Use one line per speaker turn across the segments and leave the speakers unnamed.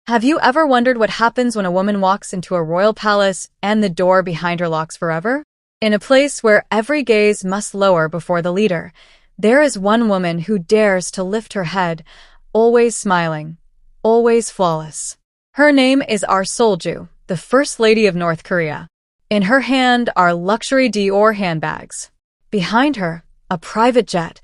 Have you ever wondered what happens when a woman walks into a royal palace and the door behind her locks forever? In a place where every gaze must lower before the leader, there is one woman who dares to lift her head, always smiling, always flawless. Her name is Solju, the First Lady of North Korea. In her hand are luxury Dior handbags. Behind her, a private jet,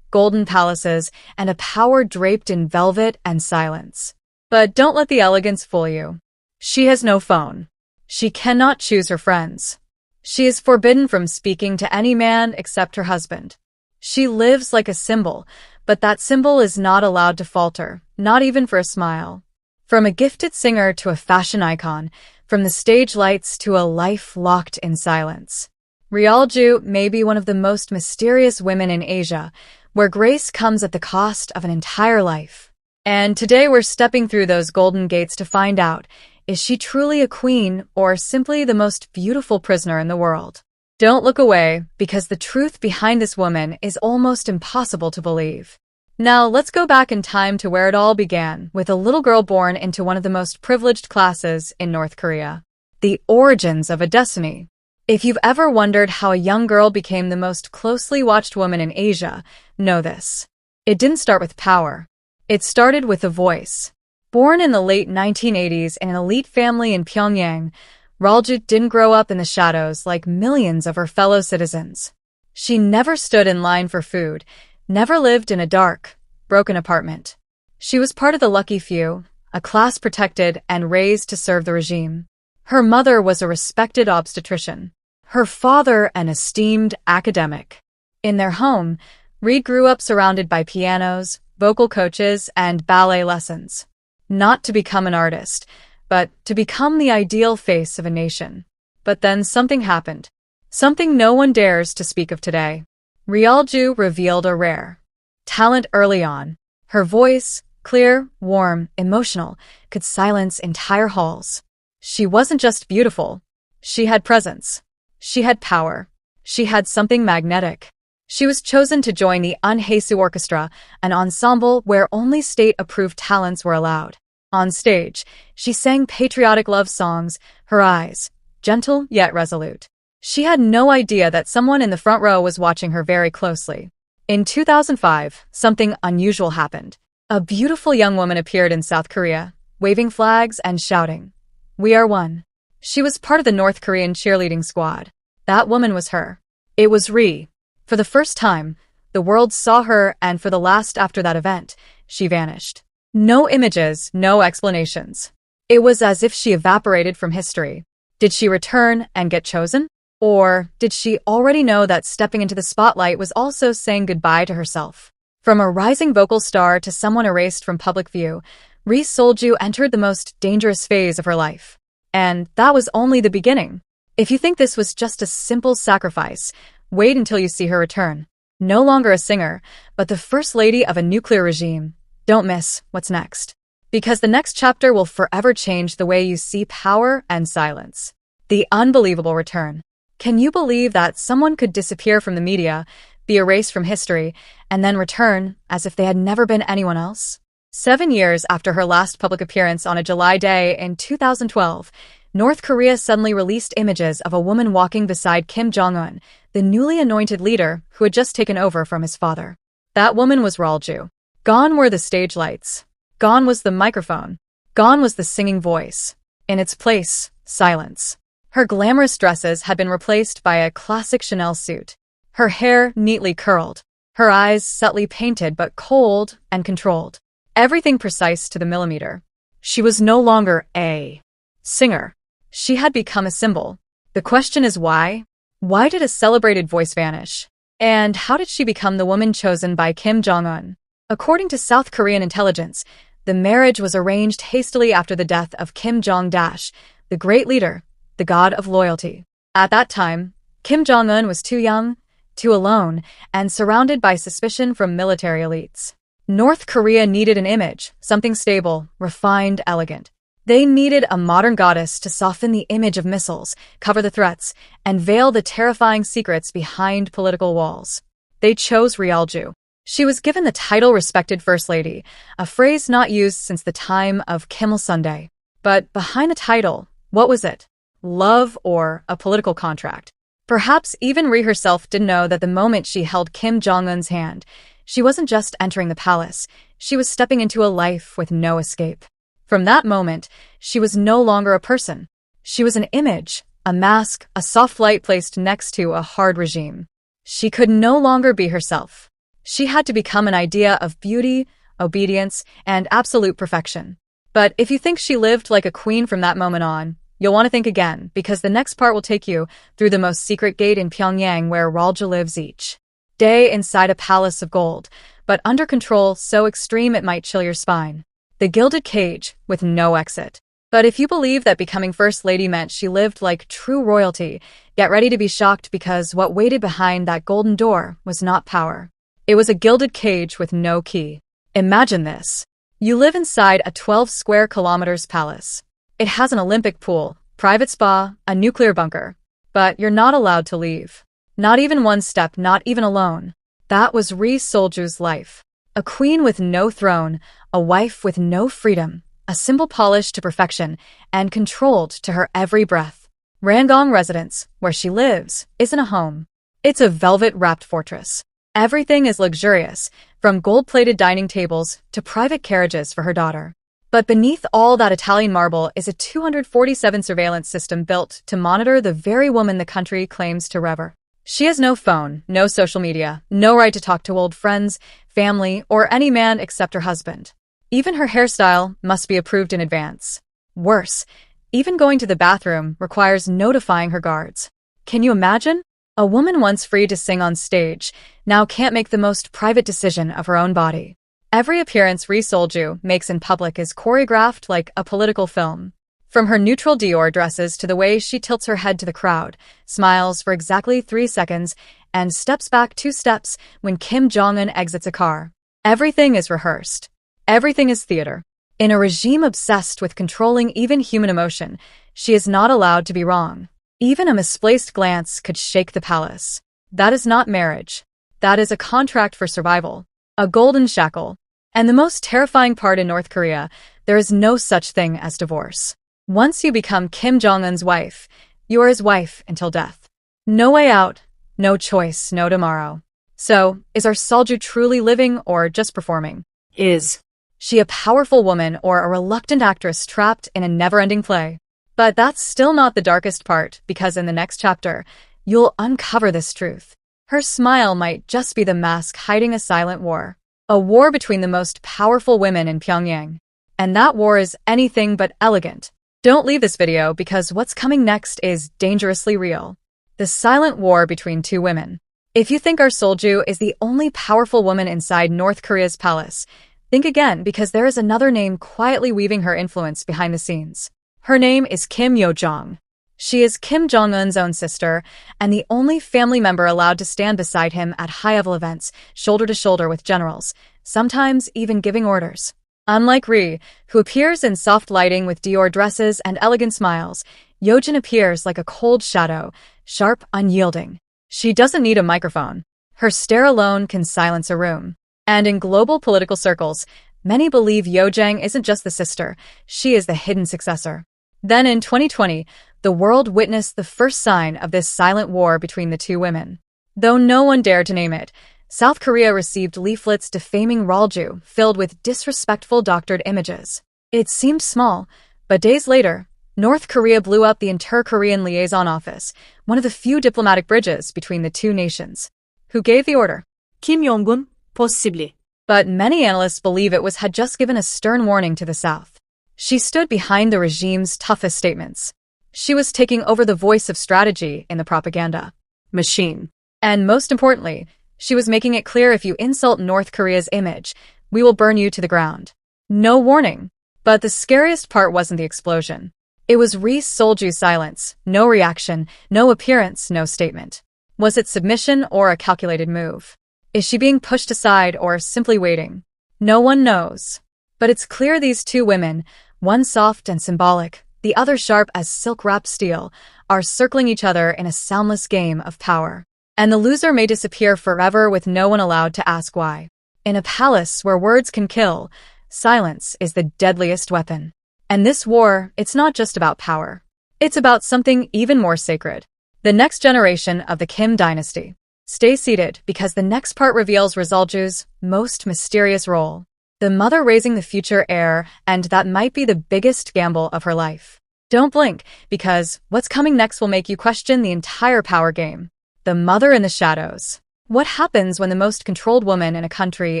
golden palaces, and a power draped in velvet and silence. But don't let the elegance fool you. She has no phone. She cannot choose her friends. She is forbidden from speaking to any man except her husband. She lives like a symbol, but that symbol is not allowed to falter, not even for a smile. From a gifted singer to a fashion icon, from the stage lights to a life locked in silence. Solju may be one of the most mysterious women in Asia, where grace comes at the cost of an entire life. And today we're stepping through those golden gates to find out, is she truly a queen or simply the most beautiful prisoner in the world? Don't look away, because the truth behind this woman is almost impossible to believe. Now let's go back in time to where it all began, with a little girl born into one of the most privileged classes in North Korea. The origins of a destiny. If you've ever wondered how a young girl became the most closely watched woman in Asia, know this. It didn't start with power. It started with a voice. Born in the late 1980s in an elite family in Pyongyang, Solju didn't grow up in the shadows like millions of her fellow citizens. She never stood in line for food, never lived in a dark, broken apartment. She was part of the lucky few, a class protected and raised to serve the regime. Her mother was a respected obstetrician. Her father an esteemed academic. In their home, Reed grew up surrounded by pianos, vocal coaches, and ballet lessons. Not to become an artist, but to become the ideal face of a nation. But then something happened. Something no one dares to speak of today. Solju revealed a rare talent early on. Her voice, clear, warm, emotional, could silence entire halls. She wasn't just beautiful. She had presence. She had power. She had something magnetic. She was chosen to join the Unhesu Orchestra, an ensemble where only state-approved talents were allowed. On stage, she sang patriotic love songs, her eyes, gentle yet resolute. She had no idea that someone in the front row was watching her very closely. In 2005, something unusual happened. A beautiful young woman appeared in South Korea, waving flags and shouting, "We are one." She was part of the North Korean cheerleading squad. That woman was her. It was Ri. For the first time, the world saw her, and for the last after that event, she vanished. No images, no explanations. It was as if she evaporated from history. Did she return and get chosen? Or did she already know that stepping into the spotlight was also saying goodbye to herself? From a rising vocal star to someone erased from public view, Solju entered the most dangerous phase of her life. And that was only the beginning. If you think this was just a simple sacrifice, wait until you see her return. No longer a singer, but the first lady of a nuclear regime. Don't miss what's next. Because the next chapter will forever change the way you see power and silence. The unbelievable return. Can you believe that someone could disappear from the media, be erased from history, and then return as if they had never been anyone else? 7 years after her last public appearance on a July day in 2012, North Korea suddenly released images of a woman walking beside Kim Jong-un, the newly anointed leader who had just taken over from his father. That woman was Solju. Gone were the stage lights. Gone was the microphone. Gone was the singing voice. In its place, silence. Her glamorous dresses had been replaced by a classic Chanel suit. Her hair neatly curled. Her eyes subtly painted but cold and controlled. Everything precise to the millimeter. She was no longer a singer. She had become a symbol. The question is why? Why did a celebrated voice vanish? And how did she become the woman chosen by Kim Jong-un? According to South Korean intelligence, the marriage was arranged hastily after the death of Kim Jong-dash, the great leader, the god of loyalty. At that time, Kim Jong-un was too young, too alone, and surrounded by suspicion from military elites. North Korea needed an image, something stable, refined, elegant. They needed a modern goddess to soften the image of missiles, cover the threats, and veil the terrifying secrets behind political walls. They chose Solju. She was given the title Respected First Lady, a phrase not used since the time of Kim Il-sung. But behind the title, what was it? Love or a political contract? Perhaps even Ri herself didn't know that the moment she held Kim Jong-un's hand, she wasn't just entering the palace, she was stepping into a life with no escape. From that moment, she was no longer a person. She was an image, a mask, a soft light placed next to a hard regime. She could no longer be herself. She had to become an idea of beauty, obedience, and absolute perfection. But if you think she lived like a queen from that moment on, you'll want to think again, because the next part will take you through the most secret gate in Pyongyang where Ralja lives each day inside a palace of gold, but under control so extreme it might chill your spine. The gilded cage, with no exit. But if you believe that becoming First Lady meant she lived like true royalty, get ready to be shocked because what waited behind that golden door was not power. It was a gilded cage with no key. Imagine this. You live inside a 12 square kilometers palace. It has an Olympic pool, private spa, a nuclear bunker. But you're not allowed to leave. Not even one step, not even alone. That was Ri Solju's life. A queen with no throne, a wife with no freedom, a symbol polished to perfection and controlled to her every breath. Rangong residence, where she lives, isn't a home. It's a velvet-wrapped fortress. Everything is luxurious, from gold-plated dining tables to private carriages for her daughter. But beneath all that Italian marble is a 247 surveillance system built to monitor the very woman the country claims to revere. She has no phone, no social media, no right to talk to old friends, family, or any man except her husband. Even her hairstyle must be approved in advance. Worse, even going to the bathroom requires notifying her guards. Can you imagine? A woman once free to sing on stage now can't make the most private decision of her own body. Every appearance Ri Solju makes in public is choreographed like a political film. From her neutral Dior dresses to the way she tilts her head to the crowd, smiles for exactly 3 seconds, and steps back 2 steps when Kim Jong-un exits a car. Everything is rehearsed. Everything is theater. In a regime obsessed with controlling even human emotion, she is not allowed to be wrong. Even a misplaced glance could shake the palace. That is not marriage. That is a contract for survival. A golden shackle. And the most terrifying part in North Korea, there is no such thing as divorce. Once you become Kim Jong-un's wife, you are his wife until death. No way out, no choice, no tomorrow. So, is our Solju truly living or just performing? Is she a powerful woman or a reluctant actress trapped in a never-ending play? But that's still not the darkest part, because in the next chapter, you'll uncover this truth. Her smile might just be the mask hiding a silent war. A war between the most powerful women in Pyongyang. And that war is anything but elegant. Don't leave this video because what's coming next is dangerously real. The silent war between 2 women. If you think our Solju is the only powerful woman inside North Korea's palace, think again because there is another name quietly weaving her influence behind the scenes. Her name is Kim Yo-jong. She is Kim Jong-un's own sister and the only family member allowed to stand beside him at high-level events, shoulder to shoulder with generals, sometimes even giving orders. Unlike Ri, who appears in soft lighting with Dior dresses and elegant smiles, Yo-jin appears like a cold shadow, sharp, unyielding. She doesn't need a microphone. Her stare alone can silence a room. And in global political circles, many believe Yo-jang isn't just the sister, she is the hidden successor. Then in 2020, the world witnessed the first sign of this silent war between the 2 women. Though no one dared to name it, South Korea received leaflets defaming Ralju filled with disrespectful doctored images. It seemed small, but days later, North Korea blew up the Inter-Korean Liaison Office, one of the few diplomatic bridges between the 2 nations. Who gave the order? Kim Jong-un, possibly. But many analysts believe it had just given a stern warning to the South. She stood behind the regime's toughest statements. She was taking over the voice of strategy in the propaganda machine. And most importantly, she was making it clear if you insult North Korea's image, we will burn you to the ground. No warning. But the scariest part wasn't the explosion. It was Ri Solju's silence, no reaction, no appearance, no statement. Was it submission or a calculated move? Is she being pushed aside or simply waiting? No one knows. But it's clear these 2 women, one soft and symbolic, the other sharp as silk-wrapped steel, are circling each other in a soundless game of power. And the loser may disappear forever with no one allowed to ask why. In a palace where words can kill, silence is the deadliest weapon. And this war, it's not just about power. It's about something even more sacred. The next generation of the Kim dynasty. Stay seated because the next part reveals Rizalju's most mysterious role. The mother raising the future heir, and that might be the biggest gamble of her life. Don't blink, because what's coming next will make you question the entire power game. The mother in the shadows. What happens when the most controlled woman in a country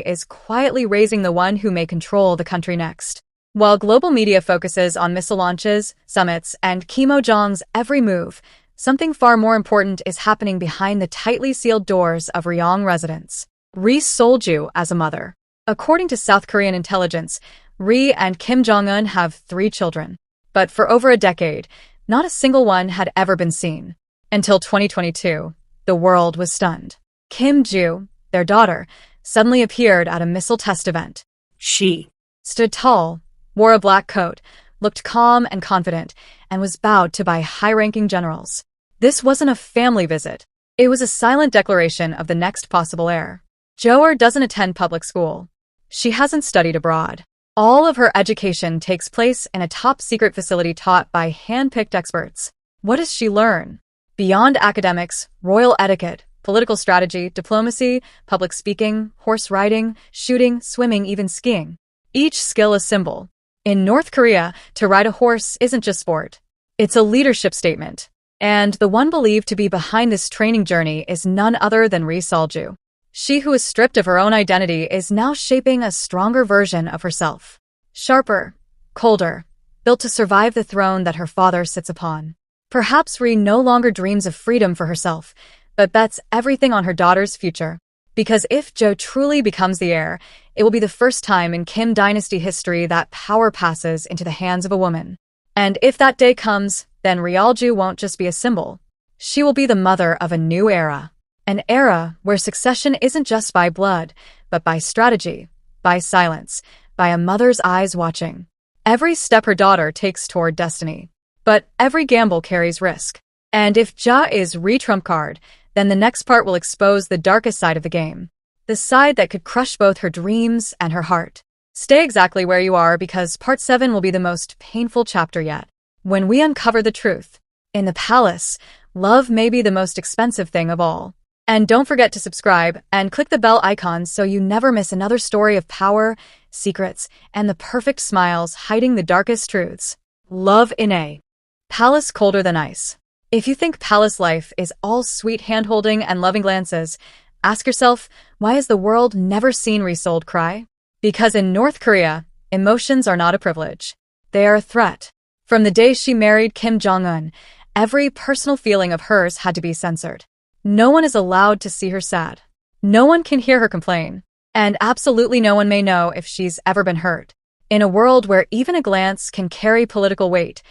is quietly raising the one who may control the country next? While global media focuses on missile launches, summits, and Kim Jong's every move, something far more important is happening behind the tightly sealed doors of Ryong residence. Ri Sol-ju as a mother. According to South Korean intelligence, Ri and Kim Jong-un have 3 children. But for over a decade, not a single one had ever been seen. Until 2022, the world was stunned. Kim Ju, their daughter, suddenly appeared at a missile test event. She stood tall, wore a black coat, looked calm and confident, and was bowed to by high-ranking generals. This wasn't a family visit. It was a silent declaration of the next possible heir. Jo doesn't attend public school. She hasn't studied abroad. All of her education takes place in a top-secret facility taught by hand-picked experts. What does she learn? Beyond academics, royal etiquette, political strategy, diplomacy, public speaking, horse riding, shooting, swimming, even skiing. Each skill a symbol. In North Korea, to ride a horse isn't just sport. It's a leadership statement. And the one believed to be behind this training journey is none other than Ri Sol-ju. She who is stripped of her own identity is now shaping a stronger version of herself. Sharper, colder, built to survive the throne that her father sits upon. Perhaps Ri no longer dreams of freedom for herself, but bets everything on her daughter's future. Because if Jo truly becomes the heir, it will be the first time in Kim dynasty history that power passes into the hands of a woman. And if that day comes, then Ryalju won't just be a symbol. She will be the mother of a new era. An era where succession isn't just by blood, but by strategy, by silence, by a mother's eyes watching. Every step her daughter takes toward destiny. But every gamble carries risk. And if Ja is Ri-trump card, then the next part will expose the darkest side of the game. The side that could crush both her dreams and her heart. Stay exactly where you are because part 7 will be the most painful chapter yet. When we uncover the truth. In the palace, love may be the most expensive thing of all. And don't forget to subscribe and click the bell icon so you never miss another story of power, secrets, and the perfect smiles hiding the darkest truths. Love in a palace colder than ice. If you think palace life is all sweet hand-holding and loving glances, ask yourself, why has the world never seen Ri Sol cry? Because in North Korea, emotions are not a privilege. They are a threat. From the day she married Kim Jong-un, every personal feeling of hers had to be censored. No one is allowed to see her sad. No one can hear her complain. And absolutely no one may know if she's ever been hurt. In a world where even a glance can carry political weight,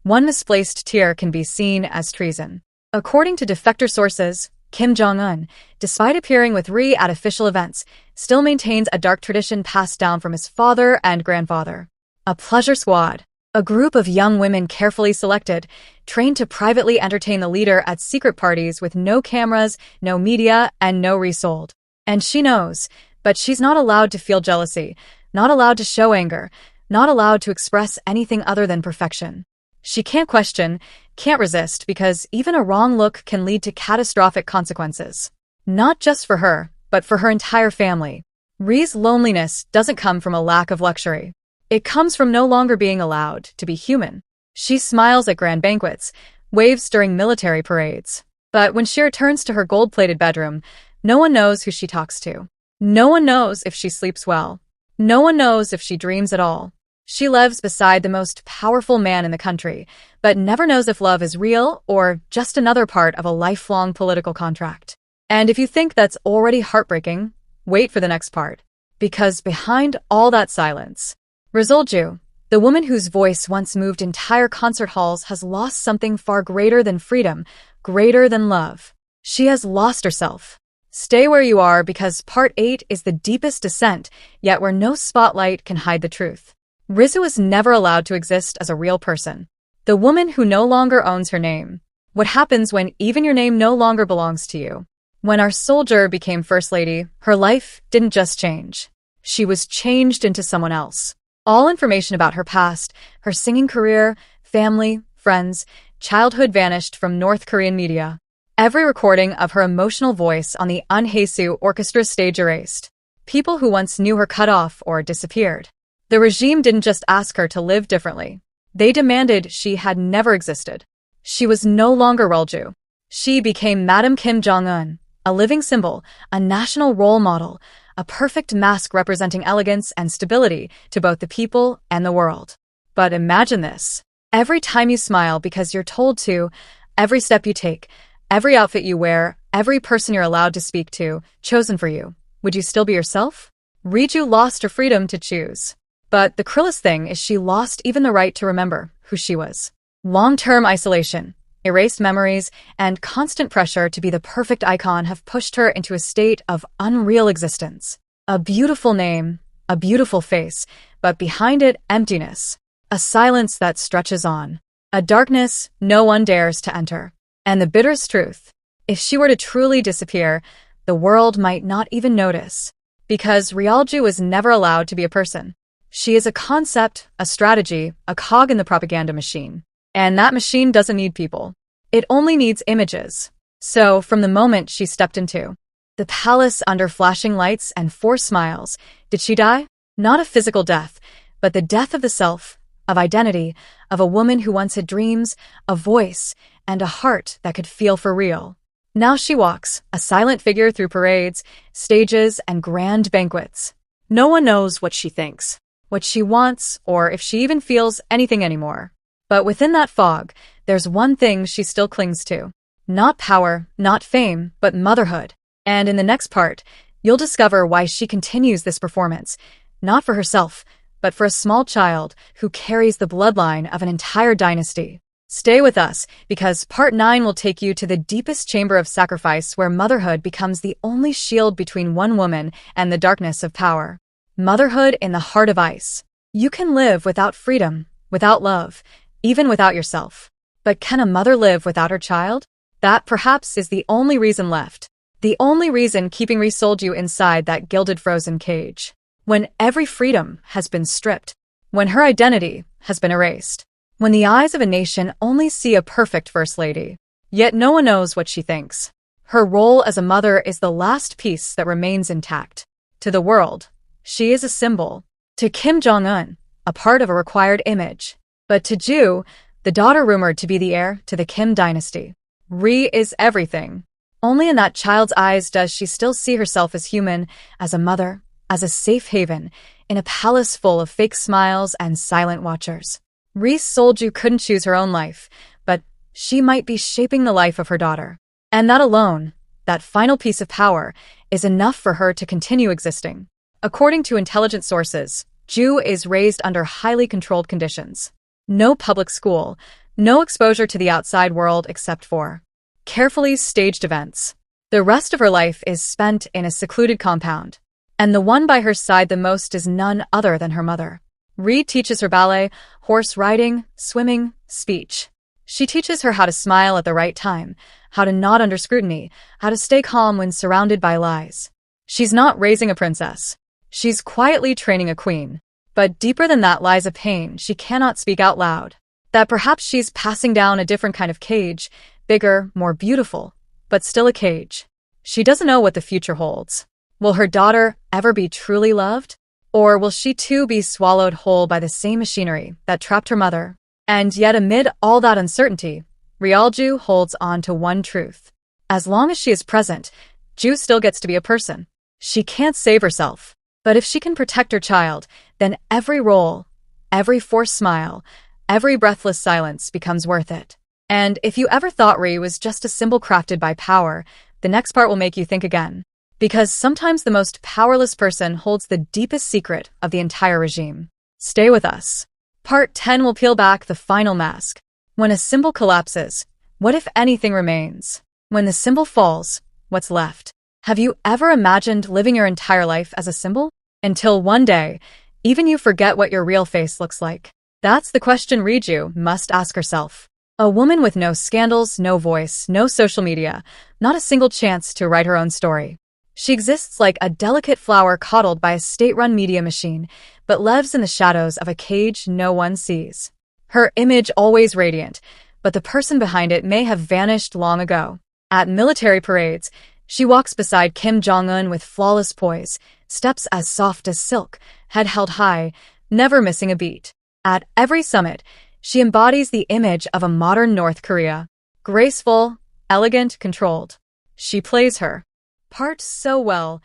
one misplaced tear can be seen as treason. According to defector sources, Kim Jong-un, despite appearing with Ri at official events, still maintains a dark tradition passed down from his father and grandfather. A pleasure squad. A group of young women carefully selected, trained to privately entertain the leader at secret parties with no cameras, no media, and no Ri Sol. And she knows, but she's not allowed to feel jealousy, not allowed to show anger, not allowed to express anything other than perfection. She can't question, can't resist, because even a wrong look can lead to catastrophic consequences. Not just for her, but for her entire family. Ri's loneliness doesn't come from a lack of luxury. It comes from no longer being allowed to be human. She smiles at grand banquets, waves during military parades. But when she returns to her gold-plated bedroom, no one knows who she talks to. No one knows if she sleeps well. No one knows if she dreams at all. She lives beside the most powerful man in the country, but never knows if love is real or just another part of a lifelong political contract. And if you think that's already heartbreaking, wait for the next part. Because behind all that silence, Ri Sol-ju, the woman whose voice once moved entire concert halls, has lost something far greater than freedom, greater than love. She has lost herself. Stay where you are because part 8 is the deepest descent, yet where no spotlight can hide the truth. Rizzo was never allowed to exist as a real person. The woman who no longer owns her name. What happens when even your name no longer belongs to you? When our soldier became First Lady, her life didn't just change. She was changed into someone else. All information about her past, her singing career, family, friends, childhood vanished from North Korean media. Every recording of her emotional voice on the Unhaesu orchestra stage erased. People who once knew her cut off or disappeared. The regime didn't just ask her to live differently. They demanded she had never existed. She was no longer Relju. She became Madam Kim Jong-un, a living symbol, a national role model, a perfect mask representing elegance and stability to both the people and the world. But imagine this. Every time you smile because you're told to, every step you take, every outfit you wear, every person you're allowed to speak to, chosen for you, would you still be yourself? Riju lost her freedom to choose. But the cruelest thing is she lost even the right to remember who she was. Long-term isolation, erased memories, and constant pressure to be the perfect icon have pushed her into a state of unreal existence. A beautiful name, a beautiful face, but behind it, emptiness. A silence that stretches on. A darkness no one dares to enter. And the bitterest truth, if she were to truly disappear, the world might not even notice. Because Ryalju was never allowed to be a person. She is a concept, a strategy, a cog in the propaganda machine. And that machine doesn't need people. It only needs images. So, from the moment she stepped into the palace under flashing lights and forced smiles, did she die? Not a physical death, but the death of the self, of identity, of a woman who once had dreams, a voice, and a heart that could feel for real. Now she walks, a silent figure through parades, stages, and grand banquets. No one knows what she thinks, what she wants, or if she even feels anything anymore. But within that fog, there's one thing she still clings to. Not power, not fame, but motherhood. And in the next part, you'll discover why she continues this performance, not for herself, but for a small child who carries the bloodline of an entire dynasty. Stay with us, because Part 9 will take you to the deepest chamber of sacrifice where motherhood becomes the only shield between one woman and the darkness of power. Motherhood in the heart of ice. You can live without freedom, without love, even without yourself. But can a mother live without her child? That perhaps is the only reason left. The only reason keeping Ri-Solju inside that gilded frozen cage. When every freedom has been stripped. When her identity has been erased. When the eyes of a nation only see a perfect First Lady. Yet no one knows what she thinks. Her role as a mother is the last piece that remains intact. To the world, she is a symbol. To Kim Jong-un, a part of a required image. But to Ju, the daughter rumored to be the heir to the Kim dynasty. Ri is everything. Only in that child's eyes does she still see herself as human, as a mother, as a safe haven, in a palace full of fake smiles and silent watchers. Ri-Solju couldn't choose her own life, but she might be shaping the life of her daughter. And that alone, that final piece of power, is enough for her to continue existing. According to intelligence sources, Ju is raised under highly controlled conditions. No public school, no exposure to the outside world except for carefully staged events. The rest of her life is spent in a secluded compound. And the one by her side the most is none other than her mother. Ri teaches her ballet, horse riding, swimming, speech. She teaches her how to smile at the right time, how to nod under scrutiny, how to stay calm when surrounded by lies. She's not raising a princess. She's quietly training a queen. But deeper than that lies a pain she cannot speak out loud. That perhaps she's passing down a different kind of cage, bigger, more beautiful, but still a cage. She doesn't know what the future holds. Will her daughter ever be truly loved? Or will she too be swallowed whole by the same machinery that trapped her mother? And yet amid all that uncertainty, Ryalju holds on to one truth. As long as she is present, Ju still gets to be a person. She can't save herself. But if she can protect her child, then every role, every forced smile, every breathless silence becomes worth it. And if you ever thought Ri was just a symbol crafted by power, the next part will make you think again. Because sometimes the most powerless person holds the deepest secret of the entire regime. Stay with us. Part 10 will peel back the final mask. When a symbol collapses, what if anything remains? When the symbol falls, what's left? Have you ever imagined living your entire life as a symbol? Until one day, even you forget what your real face looks like. That's the question Riju must ask herself. A woman with no scandals, no voice, no social media, not a single chance to write her own story. She exists like a delicate flower coddled by a state-run media machine, but lives in the shadows of a cage no one sees. Her image always radiant, but the person behind it may have vanished long ago. At military parades, she walks beside Kim Jong-un with flawless poise, steps as soft as silk, head held high, never missing a beat. At every summit, she embodies the image of a modern North Korea. Graceful, elegant, controlled. She plays her part so well,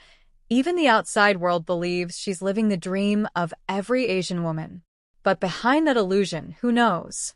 even the outside world believes she's living the dream of every Asian woman. But behind that illusion, who knows?